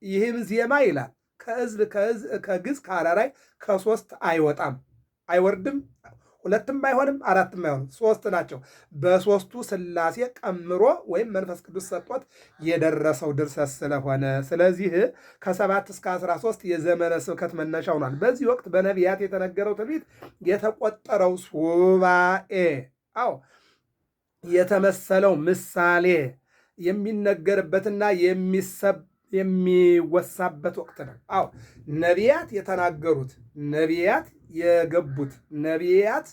ይህም ዜማ ይላል ከግዕዝ ከአራራይ ከሶስት አይወጣም አይወርድም፣ ሁለትም አይሆንም፣ አራትም አይሆንም፣ ሶስት ናቸው። በሶስቱ ሥላሴ ቀምሮ ወይም መንፈስ ቅዱስ ሰጥቶት የደረሰው ድርሰት ስለሆነ ስለዚህ ከ7 እስከ 13 የዘመነ ስብከት መነሻ ሆኗል። በዚህ ወቅት በነቢያት የተነገረው ትንቢት የተቆጠረው ሱባኤ የተመሰለው ምሳሌ የሚነገርበትና የሚወሳበት ወቅት ነው። ነቢያት የተናገሩት፣ ነቢያት የገቡት፣ ነቢያት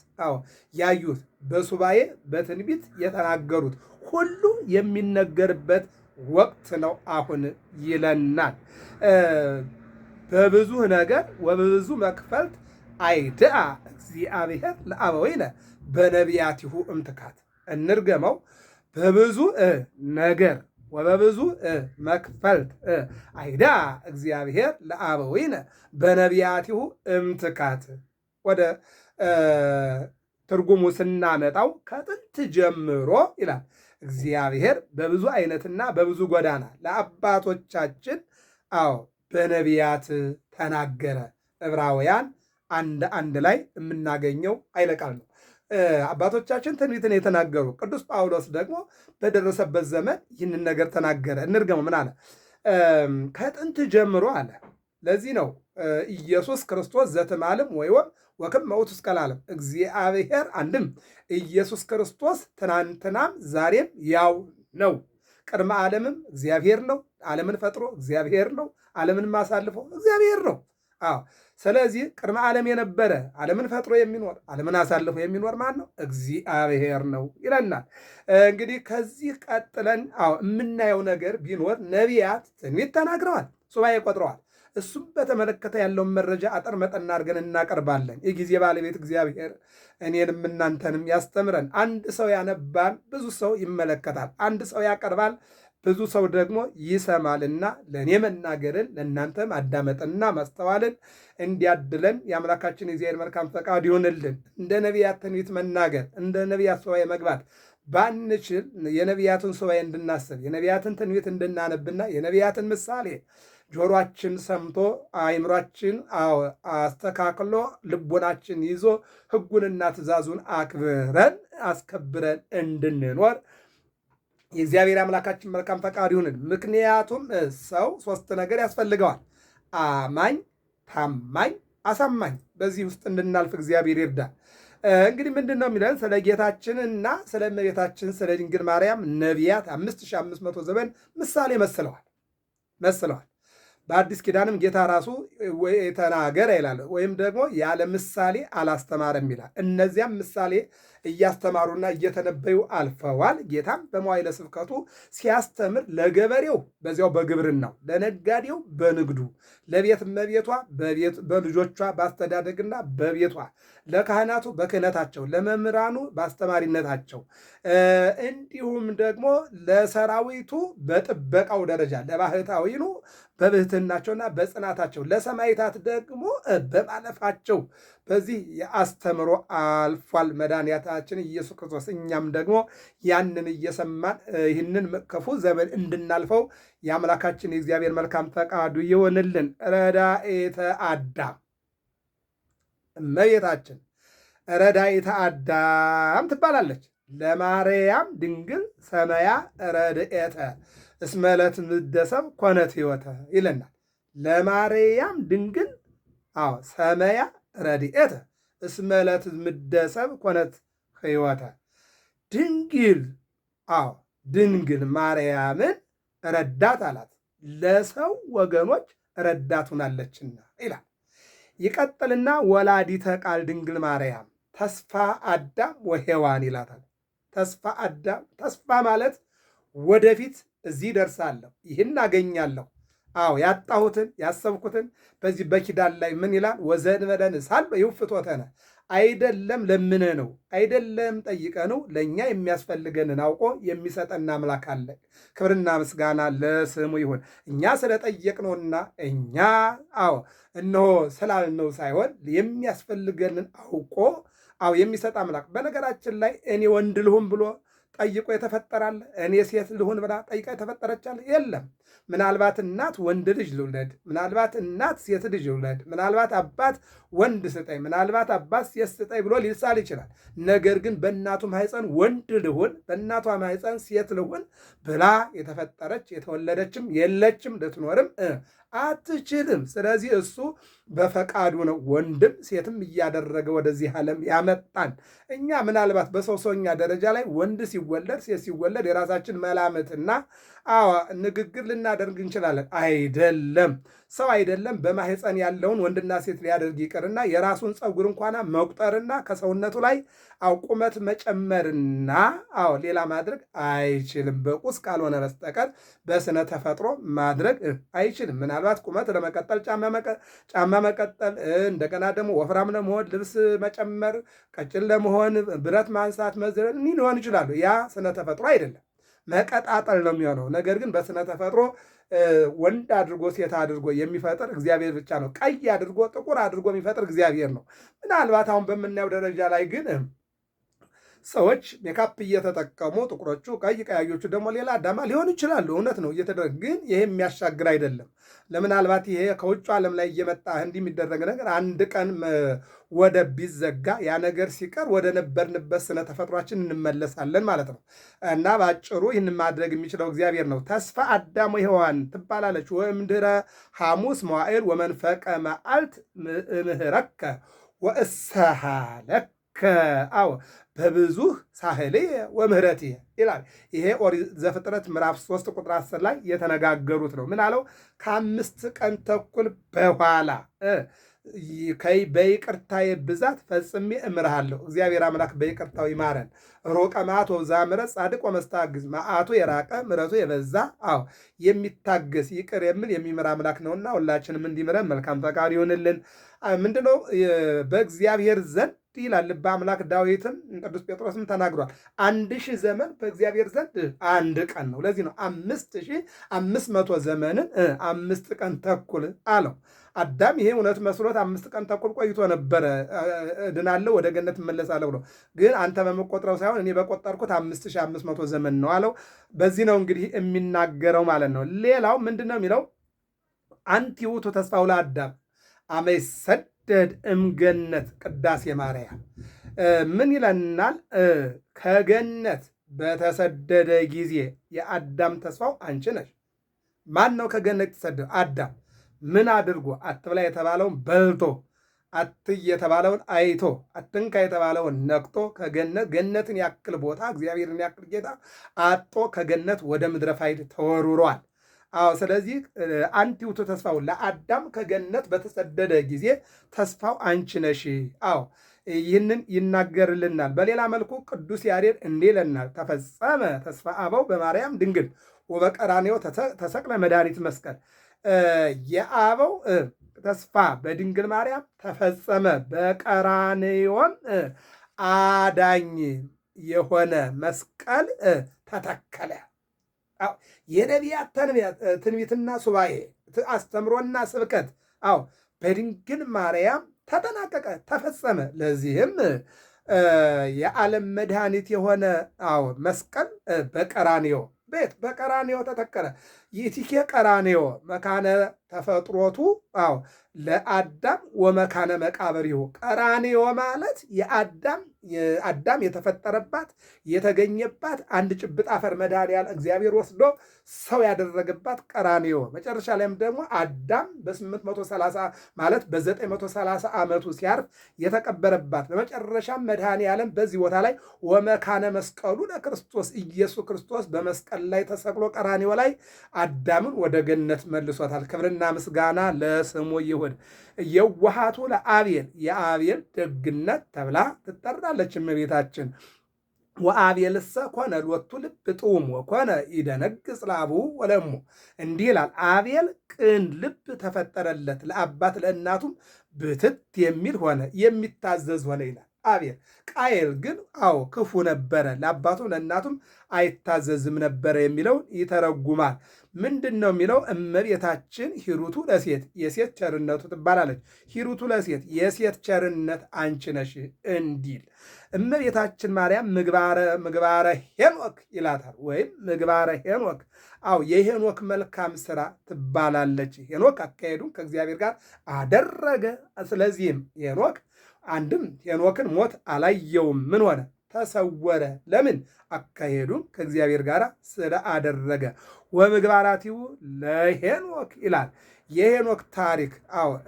ያዩት፣ በሱባኤ በትንቢት የተናገሩት ሁሉ የሚነገርበት ወቅት ነው አሁን ይለናል። በብዙ ነገር ወበብዙ መክፈልት አይድአ እግዚአብሔር ለአበዊነ በነቢያቲሁ እምትካት። እንርገመው። በብዙ ነገር ወበብዙ መክፈልት አይዳ እግዚአብሔር ለአበዊነ በነቢያቲሁ እምትካት። ወደ ትርጉሙ ስናመጣው ከጥንት ጀምሮ ይላል እግዚአብሔር በብዙ አይነትና በብዙ ጎዳና ለአባቶቻችን በነቢያት ተናገረ። ዕብራውያን 1:1 ላይ የምናገኘው ኃይለ ቃል ነው። አባቶቻችን ትንቢትን የተናገሩ፣ ቅዱስ ጳውሎስ ደግሞ በደረሰበት ዘመን ይህንን ነገር ተናገረ። እንርገመው። ምን አለ? ከጥንት ጀምሮ አለ። ለዚህ ነው ኢየሱስ ክርስቶስ ዘትማልም ወይወም ወክም መውቱ እስከ ለዓለም። እግዚአብሔር አንድም ኢየሱስ ክርስቶስ ትናንትናም ዛሬም ያው ነው። ቅድመ ዓለምም እግዚአብሔር ነው። ዓለምን ፈጥሮ እግዚአብሔር ነው። ዓለምን አሳልፎ እግዚአብሔር ነው። ስለዚህ ቅድመ ዓለም የነበረ ዓለምን ፈጥሮ የሚኖር ዓለምን አሳልፎ የሚኖር ማን ነው? እግዚአብሔር ነው ይለናል። እንግዲህ ከዚህ ቀጥለን የምናየው ነገር ቢኖር ነቢያት ትንቢት ተናግረዋል፣ ሱባኤ ቆጥረዋል። እሱም በተመለከተ ያለውን መረጃ አጠር መጠን አድርገን እናቀርባለን። የጊዜ ባለቤት እግዚአብሔር እኔንም እናንተንም ያስተምረን። አንድ ሰው ያነባል፣ ብዙ ሰው ይመለከታል። አንድ ሰው ያቀርባል፣ ብዙ ሰው ደግሞ ይሰማልና ለእኔ መናገርን ለእናንተ ማዳመጥና ማስተዋልን እንዲያድለን የአምላካችን የእግዚአብሔር መልካም ፈቃድ ይሆንልን። እንደ ነቢያት ትንቢት መናገር፣ እንደ ነቢያት ሱባኤ መግባት ባንችል የነቢያትን ሱባኤ እንድናስብ የነቢያትን ትንቢት እንድናነብና የነቢያትን ምሳሌ ጆሮአችን ሰምቶ አእምሯችን አስተካክሎ ልቦናችን ይዞ ሕጉንና ትእዛዙን አክብረን አስከብረን እንድንኖር የእግዚአብሔር አምላካችን መልካም ፈቃድ ይሁንን። ምክንያቱም ሰው 3 ነገር ያስፈልገዋል። አማኝ፣ ታማኝ፣ አሳማኝ። በዚህ ውስጥ እንድናልፍ እግዚአብሔር ይርዳል። እንግዲህ ምንድን ነው የሚለን? ስለ ጌታችንና ስለ እመቤታችን ስለ ድንግል ማርያም ነቢያት 5500 ዘመን ምሳሌ መስለዋል። በአዲስ ኪዳንም ጌታ ራሱ ተናገረ ይላል፣ ወይም ደግሞ ያለ ምሳሌ አላስተማረም ይላል። እነዚያም ምሳሌ እያስተማሩና እየተነበዩ አልፈዋል። ጌታም በመዋዕለ ስብከቱ ሲያስተምር ለገበሬው በዚያው በግብርናው፣ ለነጋዴው በንግዱ፣ ለቤት እመቤቷ በልጆቿ በአስተዳደግና በቤቷ፣ ለካህናቱ በክህነታቸው፣ ለመምህራኑ በአስተማሪነታቸው፣ እንዲሁም ደግሞ ለሰራዊቱ በጥበቃው ደረጃ፣ ለባህታዊኑ በብህትናቸውና በጽናታቸው፣ ለሰማዕታት ደግሞ በማለፋቸው በዚህ የአስተምሮ አልፏል መድኃኒታችን ኢየሱስ ክርስቶስ። እኛም ደግሞ ያንን እየሰማን ይህንን ክፉ ዘመን እንድናልፈው የአምላካችን የእግዚአብሔር መልካም ፈቃዱ ይሆንልን። ረዳኤተ አዳም እመቤታችን ረዳኤተ አዳም ትባላለች። ለማርያም ድንግል ሰመያ ረድኤተ እስመ ለትምደሰብ ኮነት ሕይወተ ይለናል። ለማርያም ድንግል ሰመያ ረድኤተ እስመ ለትምደሰብ ኮነት ሕይወተ። ድንግል ማርያምን ረዳት አላት፣ ለሰው ወገኖች ረዳት ሆናለችና ይላል። ይቀጥልና ወላዲተ ቃል ድንግል ማርያም ተስፋ አዳም ወሔዋን ይላታል። ተስፋ አዳም፣ ተስፋ ማለት ወደፊት እዚህ ደርሳለሁ፣ ይህን አገኛለሁ፣ ያጣሁትን ያሰብኩትን በዚህ በኪዳን ላይ ምን ይላል? ወዘእንበለ ንሳል ይውፍቶተነ፣ አይደለም ለምነ ነው አይደለም ጠይቀ ነው ለእኛ የሚያስፈልገንን አውቆ የሚሰጠን አምላክ አለ። ክብርና ምስጋና ለስሙ ይሁን። እኛ ስለጠየቅነውና እኛ እነሆ ስላልነው ሳይሆን የሚያስፈልገንን አውቆ የሚሰጥ አምላክ። በነገራችን ላይ እኔ ወንድ ልሁን ብሎ ጠይቆ የተፈጠራለ? እኔ ሴት ልሁን ብላ ጠይቃ የተፈጠረቻለ? የለም። ምናልባት እናት ወንድ ልጅ ልውለድ፣ ምናልባት እናት ሴት ልጅ ልውለድ፣ ምናልባት አባት ወንድ ስጠኝ፣ ምናልባት አባት ሴት ስጠኝ ብሎ ሊሳል ይችላል። ነገር ግን በእናቱ ማኅፀን ወንድ ልሁን፣ በእናቷ ማኅፀን ሴት ልሁን ብላ የተፈጠረች የተወለደችም የለችም፣ ልትኖርም አትችልም። ስለዚህ እሱ በፈቃዱ ነው ወንድም ሴትም እያደረገ ወደዚህ ዓለም ያመጣን። እኛ ምናልባት በሰውኛ ደረጃ ላይ ወንድ ሲወለድ ሴት ሲወለድ የራሳችን መላምትና ንግግር ልናደርግ እንችላለን። አይደለም፣ ሰው አይደለም በማኅፀን ያለውን ወንድና ሴት ሊያደርግ ይቅርና የራሱን ፀጉር እንኳን መቁጠርና ከሰውነቱ ላይ ቁመት መጨመርና ሌላ ማድረግ አይችልም። በቁስ ካልሆነ በስተቀር በስነ ተፈጥሮ ማድረግ አይችልም። ምናልባት ቁመት ለመቀጠል ጫማ መቀጠል፣ እንደገና ደግሞ ወፍራም ለመሆን ልብስ መጨመር፣ ቀጭን ለመሆን ብረት ማንሳት፣ መዝለል ሊሆን ይችላሉ። ያ ስነ ተፈጥሮ አይደለም፣ መቀጣጠል ነው የሚሆነው። ነገር ግን በስነ ተፈጥሮ ወንድ አድርጎ ሴት አድርጎ የሚፈጥር እግዚአብሔር ብቻ ነው። ቀይ አድርጎ ጥቁር አድርጎ የሚፈጥር እግዚአብሔር ነው። ምናልባት አሁን በምናየው ደረጃ ላይ ግን ሰዎች ሜካፕ እየተጠቀሙ ጥቁሮቹ ቀይ፣ ቀያዮቹ ደግሞ ሌላ አዳማ ሊሆኑ ይችላሉ። እውነት ነው እየተደረገ ግን ይሄ የሚያሻግር አይደለም። ለምናልባት ይሄ ከውጭ ዓለም ላይ እየመጣ እንዲህ የሚደረግ ነገር አንድ ቀን ወደ ቢዘጋ ያ ነገር ሲቀር ወደ ነበርንበት ስነ ተፈጥሯችን እንመለሳለን ማለት ነው። እና በአጭሩ ይህን ማድረግ የሚችለው እግዚአብሔር ነው። ተስፋ አዳም ሔዋን ትባላለች። ወእምድኅረ ሐሙስ መዋዕል ወመንፈቀ መዓልት ምህረከ ወእሰሃለከ በብዙህ ሳህልየ ወምህረትየ ይላል። ይሄ ኦሪት ዘፍጥረት ምዕራፍ 3 ቁጥር 10 ላይ የተነጋገሩት ነው። ምን አለው? ከ5 ቀን ተኩል በኋላ በይቅርታዬ ብዛት ፈጽሜ እምርሃለሁ። እግዚአብሔር አምላክ በይቅርታው ይማረን። ሮቀ መዓት ወብዝኃ ምሕረት ጻድቅ ወመስተአግዝ፣ መዓቱ የራቀ ምሕረቱ የበዛ የሚታገስ ይቅር የሚል የሚምር አምላክ ነውና ሁላችንም እንዲምረን መልካም ፈቃድ ይሆንልን። ምንድነው በእግዚአብሔር ዘንድ ይላል ልበ አምላክ ዳዊትም ቅዱስ ጴጥሮስም ተናግሯል። 1000 ዘመን በእግዚአብሔር ዘንድ አንድ ቀን ነው። ለዚህ ነው 5500 ዘመንን 5 ቀን ተኩል አለው። አዳም ይሄ እውነት መስሎት 5 ቀን ተኩል ቆይቶ ነበረ እድናለሁ ወደ ገነት እመለሳለሁ ብሎ፣ ግን አንተ በመቆጥረው ሳይሆን እኔ በቆጠርኩት 5500 ዘመን ነው አለው። በዚህ ነው እንግዲህ የሚናገረው ማለት ነው። ሌላው ምንድን ነው የሚለው? አንቲ ውእቱ ተስፋው ለአዳም አመ ይሰደድ እምገነት ቅዳሴ ማርያም ምን ይለናል? ከገነት በተሰደደ ጊዜ የአዳም ተስፋው አንቺ ነሽ። ማን ነው ከገነት የተሰደደ? አዳም። ምን አድርጎ? አትብላ የተባለውን በልቶ፣ አትይ የተባለውን አይቶ፣ አትንካ የተባለውን ነቅቶ ገነትን ያክል ቦታ እግዚአብሔርን ያክል ጌታ አጦ ከገነት ወደ ምድረ ፋይድ ተወርውሯል። ስለዚህ አንቲ ውእቱ ተስፋው ለአዳም ከገነት በተሰደደ ጊዜ ተስፋው አንቺ ነሽ። ይህንን ይናገርልናል። በሌላ መልኩ ቅዱስ ያሬድ እንዲህ ይለናል። ተፈጸመ ተስፋ አበው በማርያም ድንግል ወበቀራንዮ ተሰቅለ መድኃኒት መስቀል። የአበው ተስፋ በድንግል ማርያም ተፈጸመ፣ በቀራንዮም አዳኝ የሆነ መስቀል ተተከለ። የነቢያት ትንቢትና ሱባኤ አስተምሮና ስብከት በድንግል ማርያም ተጠናቀቀ፣ ተፈጸመ። ለዚህም የዓለም መድኃኒት የሆነ መስቀል በቀራንዮ ቤት በቀራንዮ ተተከለ። ይእቲኬ ቀራንዮ መካነ ተፈጥሮቱ ለአዳም ወመካነ መቃብሪሁ። ቀራንዮ ማለት አዳም የተፈጠረባት የተገኘባት አንድ ጭብጥ አፈር መድኃኒዓለም እግዚአብሔር ወስዶ ሰው ያደረገባት ቀራንዮ። መጨረሻ ላይም ደግሞ አዳም በ830 ማለት በ930 ዓመቱ ሲያርፍ የተቀበረባት በመጨረሻም መድኃኒዓለም በዚህ ቦታ ላይ ወመካነ መስቀሉ ለክርስቶስ ኢየሱስ ክርስቶስ በመስቀል ላይ ተሰቅሎ ቀራንዮ ላይ አዳምን ወደ ገነት መልሶታል። ክብርና ምስጋና ለስሙ ይሁን። የዋሃቱ ለአቤል የአቤል ደግነት ተብላ ትጠራለች እመቤታችን። ወአቤልሰ ኮነ ሎቱ ልብ ጥዑም ወኮነ ይደነግጽ ለአቡሁ ወለእሙ። እንዲህ ይላል፣ አቤል ቅን ልብ ተፈጠረለት፣ ለአባት ለእናቱም ብትት የሚል ሆነ፣ የሚታዘዝ ሆነ ይላል። አቤል። ቃየል ግን ክፉ ነበረ፣ ለአባቱም ለእናቱም አይታዘዝም ነበረ የሚለውን ይተረጉማል። ምንድን ነው የሚለው? እመቤታችን ሂሩቱ ለሴት የሴት ቸርነቱ ትባላለች። ሂሩቱ ለሴት የሴት ቸርነት አንቺ ነሽ እንዲል እመቤታችን ማርያም ምግባረ ሄኖክ ይላታል፣ ወይም ምግባረ ሄኖክ የሄኖክ መልካም ስራ ትባላለች። ሄኖክ አካሄዱን ከእግዚአብሔር ጋር አደረገ። ስለዚህም ሄኖክ አንድም ሄኖክን ሞት አላየውም። ምን ሆነ? ተሰወረ። ለምን? አካሄዱን ከእግዚአብሔር ጋር ስለአደረገ። ወምግባራቲሁ ለሄኖክ ይላል። የሄኖክ ታሪክ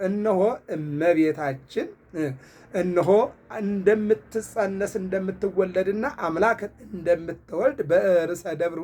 እነሆ እመቤታችን እነሆ እንደምትጸነስ እንደምትወለድና አምላክን እንደምትወልድ በርዕሰ ደብሩ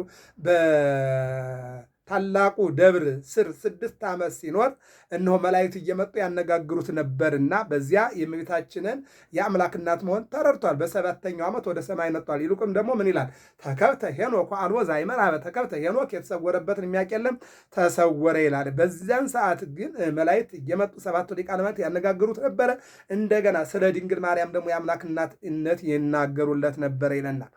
በታላቁ ደብር ስር 6 ዓመት ሲኖር እነሆ መላእክት እየመጡ ያነጋግሩት ነበርና በዚያ የእመቤታችንን የአምላክ እናት መሆን ተረድቷል። በ7ኛው ዓመት ወደ ሰማይ ነጥቷል። ይልቁም ደግሞ ምን ይላል? ተከብተ ሄኖክ አልቦ ዛይመርሀበ ተከብተ ሄኖክ የተሰወረበትን የሚያውቅ የለም ተሰወረ ይላል። በዚያን ሰዓት ግን መላእክት እየመጡ 7ቱ ሊቃነ መላእክት ያነጋግሩት ነበረ። እንደገና ስለ ድንግል ማርያም ደግሞ የአምላክ እናትነት ይናገሩለት ነበረ ይለናል።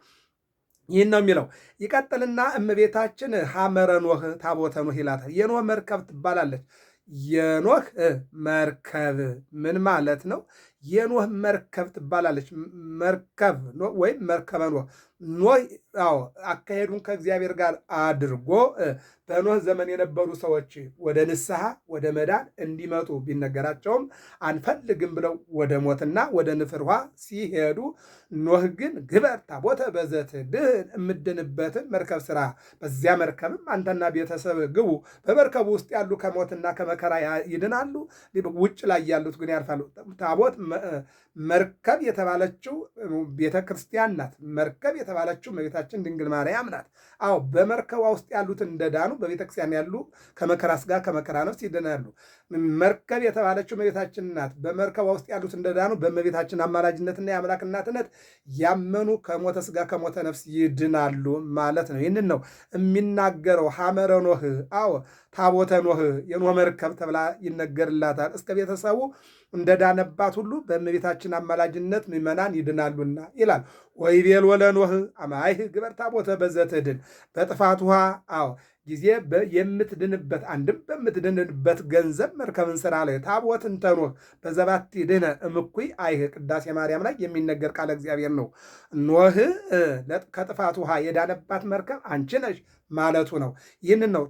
ይህን ነው የሚለው። ይቀጥልና እመቤታችን ሐመረ ኖህ ታቦተ ኖህ ይላታል። የኖህ መርከብ ትባላለች። የኖህ መርከብ ምን ማለት ነው? የኖህ መርከብ ትባላለች። መርከብ ወይም መርከበ ኖህ። ኖህ አካሄዱን ከእግዚአብሔር ጋር አድርጎ በኖህ ዘመን የነበሩ ሰዎች ወደ ንስሐ ወደ መዳን እንዲመጡ ቢነገራቸውም አንፈልግም ብለው ወደ ሞትና ወደ ንፍር ውሃ ሲሄዱ ኖህ ግን ግበር ታቦተ በዘትድህን የምድንበትን መርከብ ስራ፣ በዚያ መርከብም አንተና ቤተሰብ ግቡ። በመርከቡ ውስጥ ያሉ ከሞትና ከመከራ ይድናሉ፣ ውጭ ላይ ያሉት ግን ያልፋሉ። ታቦት መርከብ የተባለችው ቤተ ክርስቲያን ናት። መርከብ የተባለችው እመቤታችን ድንግል ማርያም ናት። በመርከቧ ውስጥ ያሉት እንደዳኑ በቤተ ክርስቲያን ያሉ ከመከራ ሥጋ ከመከራ ነፍስ ይድናሉ። መርከብ የተባለችው እመቤታችን ናት። በመርከቧ ውስጥ ያሉት እንደዳኑ በእመቤታችን አማላጅነትና የአምላክ እናትነት ያመኑ ከሞተ ሥጋ ከሞተ ነፍስ ይድናሉ ማለት ነው። ይህንን ነው የሚናገረው። ሐመረ ኖህ ታቦተ ኖህ የኖህ መርከብ ተብላ ይነገርላታል። እስከ ቤተሰቡ እንደዳነባት ሁሉ በእመቤታችን አማላጅነት ምዕመናን ይድናሉና ይላል። ወይቤልዎ ለኖህ አማይህ ግበር ታቦተ በዘትድን በጥፋት ውሃ ጊዜ የምትድንበት አንድም በምትድንበት ገንዘብ መርከብን ስራ ላይ ታቦት እንተ ኖህ በዘባቲ ድህነ እምኩይ አይህ ቅዳሴ ማርያም ላይ የሚነገር ቃለ እግዚአብሔር ነው። ኖህ ከጥፋት ውሃ የዳነባት መርከብ አንቺ ነሽ ማለቱ ነው። ይህንን ነው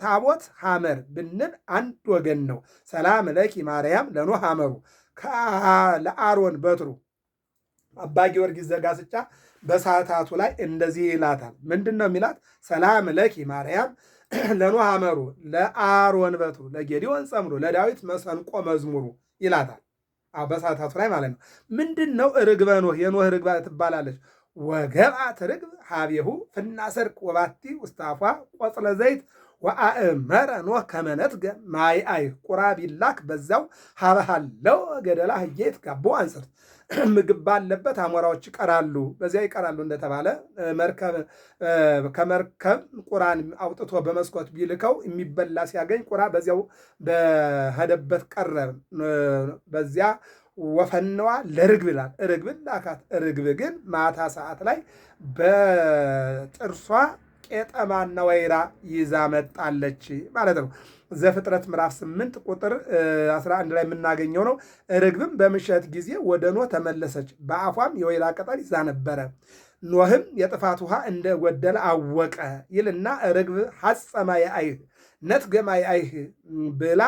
ታቦት ሐመር ብንል አንድ ወገን ነው። ሰላም ለኪ ማርያም ለኖህ ሐመሩ ለአሮን በትሩ አባ ጊዮርጊስ ዘጋስጫ በሰዓታቱ ላይ እንደዚህ ይላታል። ምንድን ነው የሚላት? ሰላም ለኪ ማርያም ለኖህ ሐመሩ ለአሮን በትሩ ለጌዲዮን ጸምሩ ለዳዊት መሰንቆ መዝሙሩ ይላታል። በሰዓታቱ ላይ ማለት ነው። ምንድን ነው? ርግበ ኖህ የኖህ ርግባ ትባላለች። ወገብአት ርግብ ሀቤሁ ፍና ሰርቅ ወባቲ ውስታፏ ቆጽለ ዘይት ወአእመረ ኖህ ከመነትገ ማይ አይ ቁራ ቢላክ በዛው ሀበሃለው ገደላ ህየት ጋቦ አንጽርት ምግብ ባለበት አሞራዎች ይቀራሉ፣ በዚያ ይቀራሉ እንደተባለ ከመርከብ ቁራን አውጥቶ በመስኮት ቢልከው የሚበላ ሲያገኝ ቁራ በዚያው በሄደበት ቀረ። በዚያ ወፈነዋ ለርግብ ይላል። ርግብን ላካት። ርግብ ግን ማታ ሰዓት ላይ በጥርሷ ቄጠማና ወይራ ይዛ መጣለች ማለት ነው። ዘፍጥረት ምዕራፍ 8 ቁጥር 11 ላይ የምናገኘው ነው። ርግብም በምሽት ጊዜ ወደ ኖህ ተመለሰች፣ በአፏም የወይራ ቅጠል ይዛ ነበረ። ኖህም የጥፋት ውሃ እንደጎደለ አወቀ ይልና ርግብ ሐጸማ የአይህ ነትገማ የአይህ ብላ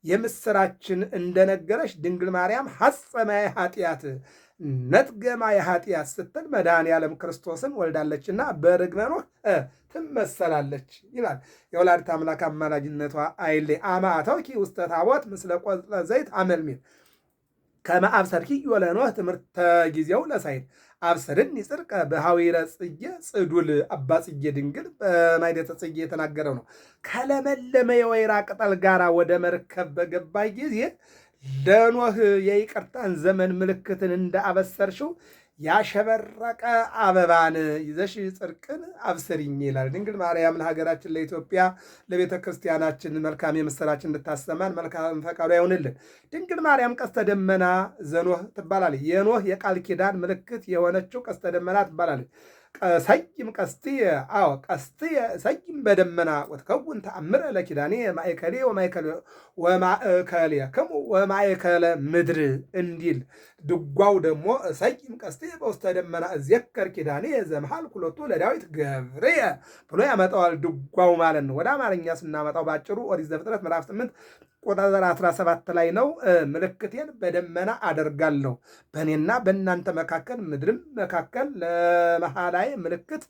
የምስራችን እንደነገረች ድንግል ማርያም ሐጸማ ኃጢአት ነትገማ የኃጢአት ስትል መድኃኔ ዓለም ክርስቶስን ወልዳለችና በርግበ ኖህ ትመሰላለች ይላል። የወላዲተ አምላክ አማላጅነቷ አይሌ አማተውኪ ውስተ ታቦት ምስለ ቆጽለ ዘይት አመልሚል ከመ አብሰርኪዮ ለኖህ ትምህርተ ጊዜው ለሳይል አብሰርኒ ጽድቀ በሐዊረ ጽጌ ጽዱል አባ ጽጌ ድንግል በማይደተ ጽጌ የተናገረው ነው። ከለመለመ የወይራ ቅጠል ጋራ ወደ መርከብ በገባይ ጊዜ ለኖህ የይቅርታን ዘመን ምልክትን እንዳበሰርሽው ያሸበረቀ አበባን ይዘሽ ጽድቅን አብስሪኝ ይላል። ድንግል ማርያም ለሀገራችን ለኢትዮጵያ ለቤተ ክርስቲያናችን መልካም የምስራችን እንድታሰማን መልካም ፈቃዱ ይሆንልን። ድንግል ማርያም ቀስተ ደመና ዘኖህ ትባላለች። የኖህ የቃል ኪዳን ምልክት የሆነችው ቀስተ ደመና ትባላለች። ሰይም ቀስትየ አዎ ቀስትየ ሰይም በደመና ወትከውን ተአምረ ለኪዳኔ ማእከሌ ወማእከሌክሙ ወማእከለ ምድር እንዲል ድጓው ደግሞ ሰይም ቀስትየ በውስተ ደመና እዜከር ኪዳኔ ዘመሃል ኩለቱ ለዳዊት ገብርየ ብሎ ያመጣዋል ድጓው ማለት ነው። ወደ አማርኛ ስናመጣው ባጭሩ ኦሪት ዘፍጥረት ምዕራፍ 8 ቁጥር 17 ላይ ነው። ምልክቴን በደመና አደርጋለሁ በእኔና በእናንተ መካከል ምድርም መካከል ለመሃላዬ ምልክት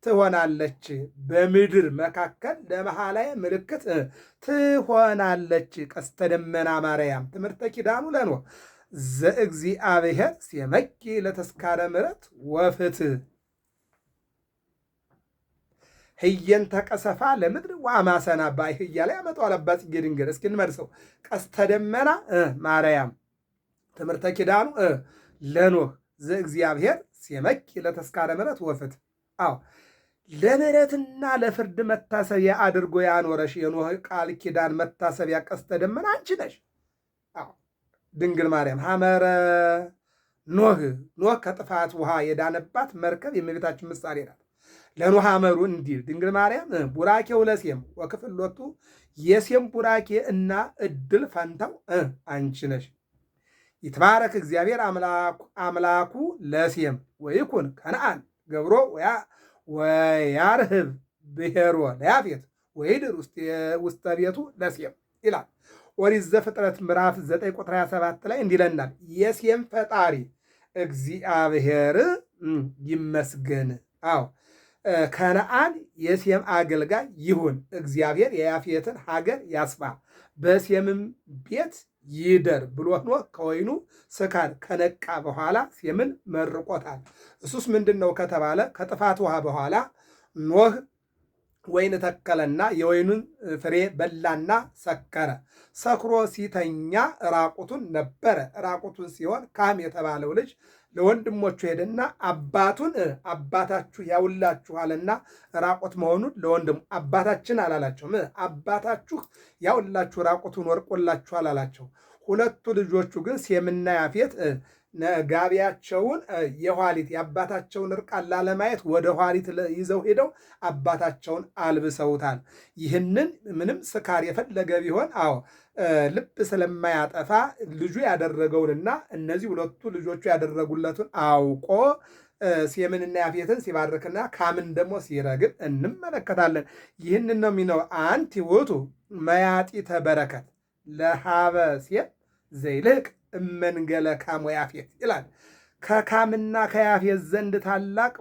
ትሆናለች። በምድር መካከል ለመሃላዬ ምልክት ትሆናለች። ቀስተ ደመና ማርያም ትምህርተ ኪዳኑ ለኖህ ዘእግዚአብሔር ሲመኪ ለተስካረ ምሕረት ወፍትህ ህየን ተቀሰፋ ለምድር ወአማሰና ባይ እያለ ያመጣዋል አባ ጽጌ ድንግል። እስኪ እንመልሰው። ቀስተ ደመና ማርያም ትምህርተ ኪዳኑ ለኖህ ዘእግዚአብሔር ሲመኪ ለተስካረ ምሕረት ወፍትህ። አዎ ለምሕረትና ለፍርድ መታሰቢያ አድርጎ ያኖረሽ የኖህ ቃል ኪዳን መታሰቢያ ቀስተ ደመና አንቺ ነሽ። አዎ ድንግል ማርያም ሐመረ ኖህ ከጥፋት ውሃ የዳነባት መርከብ የእመቤታችን ምሳሌ ናት። ለኖህ ሐመሩ እንዲል ድንግል ማርያም ቡራኬው ለሴም ወክፍሎቱ የሴም ቡራኬ እና እድል ፈንታው አንቺ ነሽ። ይትባረክ እግዚአብሔር አምላኩ ለሴም ወይኩን ከነአን ገብሮ ወያርህብ ብሔሮ ለያፌት ወይድር ውስተ ቤቱ ለሴም ይላል። ኦሪት ዘፍጥረት ምዕራፍ 9 ቁጥር 27 ላይ እንዲለናል የሴም ፈጣሪ እግዚአብሔር ይመስገን። አዎ ከነአን የሴም አገልጋይ ይሁን፣ እግዚአብሔር የያፌትን ሀገር ያስፋ፣ በሴምም ቤት ይደር ብሎ ኖህ ከወይኑ ስካር ከነቃ በኋላ ሴምን መርቆታል። እሱስ ምንድን ነው ከተባለ ከጥፋት ውሃ በኋላ ኖህ ወይን ተከለና የወይኑን ፍሬ በላና ሰከረ። ሰክሮ ሲተኛ ራቁቱን ነበረ። ራቁቱን ሲሆን ካም የተባለው ልጅ ለወንድሞቹ ሄደና አባታችሁ ያውላችኋልና ራቁት መሆኑን ለወንድሙ አባታችን አላላቸውም። አባታችሁ ያውላችሁ ራቁቱን ወርቆላችኋል አላቸው። ሁለቱ ልጆቹ ግን ሴምና ያፌት ጋቢያቸውን የኋሊት የአባታቸውን እርቃን ላለማየት ወደ ኋሊት ይዘው ሄደው አባታቸውን አልብሰውታል። ይህንን ምንም ስካር የፈለገ ቢሆን ልብ ስለማያጠፋ ልጁ ያደረገውንና እነዚህ ሁለቱ ልጆቹ ያደረጉለትን አውቆ ሴምንና ያፌትን ሲባርክና ካምን ደግሞ ሲረግም እንመለከታለን። ይህንን ነው የሚነው አንቲ ውእቱ መያጢተ በረከት ለሃበ ሴም ዘይልቅ እመንገለ ካም ወያፌት ይላል። ከካምና ከያፌት ዘንድ ታላቅ